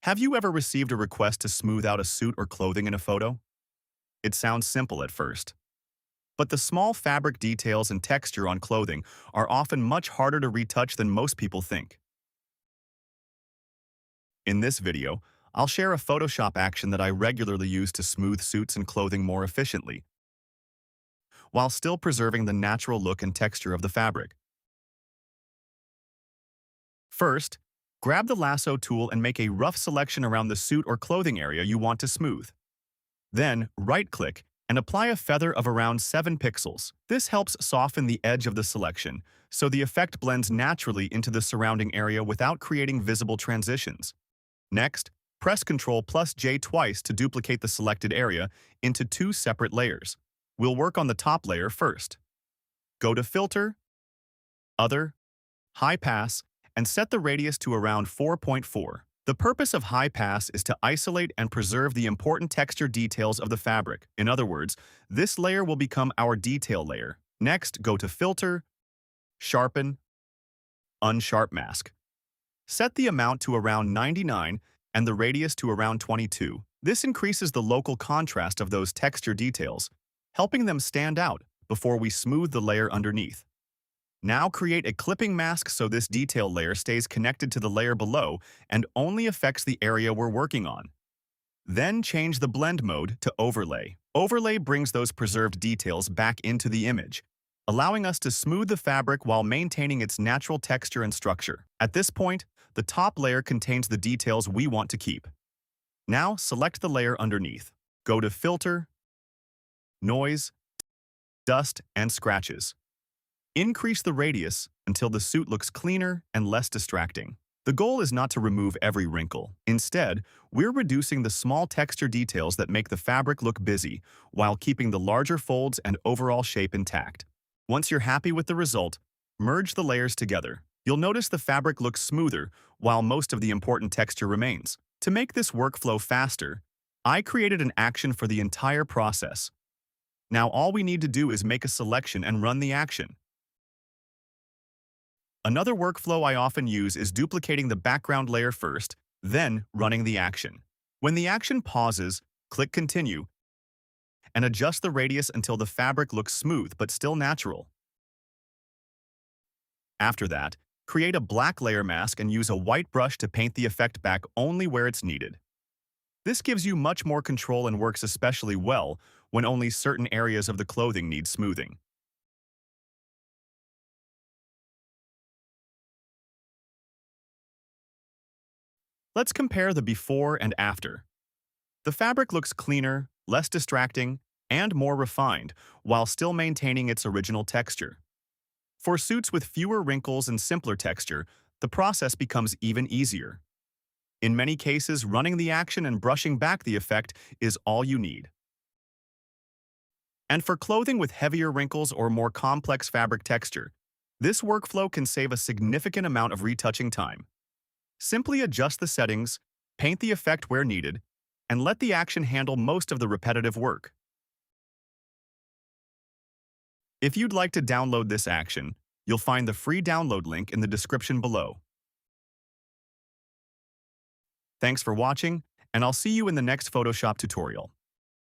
Have you ever received a request to smooth out a suit or clothing in a photo? It sounds simple at first, but the small fabric details and texture on clothing are often much harder to retouch than most people think. In this video, I'll share a Photoshop action that I regularly use to smooth suits and clothing more efficiently, while still preserving the natural look and texture of the fabric. First, grab the lasso tool and make a rough selection around the suit or clothing area you want to smooth. Then, right-click and apply a feather of around 7 pixels. This helps soften the edge of the selection, so the effect blends naturally into the surrounding area without creating visible transitions. Next, press Ctrl+J twice to duplicate the selected area into 2 separate layers. We'll work on the top layer first. Go to Filter, Other, High Pass, and set the radius to around 4.4. The purpose of high pass is to isolate and preserve the important texture details of the fabric. In other words, this layer will become our detail layer. Next, go to Filter, Sharpen, Unsharp Mask. Set the amount to around 99 and the radius to around 22. This increases the local contrast of those texture details, helping them stand out before we smooth the layer underneath. Now create a clipping mask so this detail layer stays connected to the layer below and only affects the area we're working on. Then change the blend mode to Overlay. Overlay brings those preserved details back into the image, allowing us to smooth the fabric while maintaining its natural texture and structure. At this point, the top layer contains the details we want to keep. Now select the layer underneath. Go to Filter, Noise, Dust, and Scratches. Increase the radius until the suit looks cleaner and less distracting. The goal is not to remove every wrinkle. Instead, we're reducing the small texture details that make the fabric look busy while keeping the larger folds and overall shape intact. Once you're happy with the result, merge the layers together. You'll notice the fabric looks smoother while most of the important texture remains. To make this workflow faster, I created an action for the entire process. Now all we need to do is make a selection and run the action. Another workflow I often use is duplicating the background layer first, then running the action. When the action pauses, click Continue and adjust the radius until the fabric looks smooth but still natural. After that, create a black layer mask and use a white brush to paint the effect back only where it's needed. This gives you much more control and works especially well when only certain areas of the clothing need smoothing. Let's compare the before and after. The fabric looks cleaner, less distracting, and more refined, while still maintaining its original texture. For suits with fewer wrinkles and simpler texture, the process becomes even easier. In many cases, running the action and brushing back the effect is all you need. And for clothing with heavier wrinkles or more complex fabric texture, this workflow can save a significant amount of retouching time. Simply adjust the settings, paint the effect where needed, and let the action handle most of the repetitive work. If you'd like to download this action, you'll find the free download link in the description below. Thanks for watching, and I'll see you in the next Photoshop tutorial.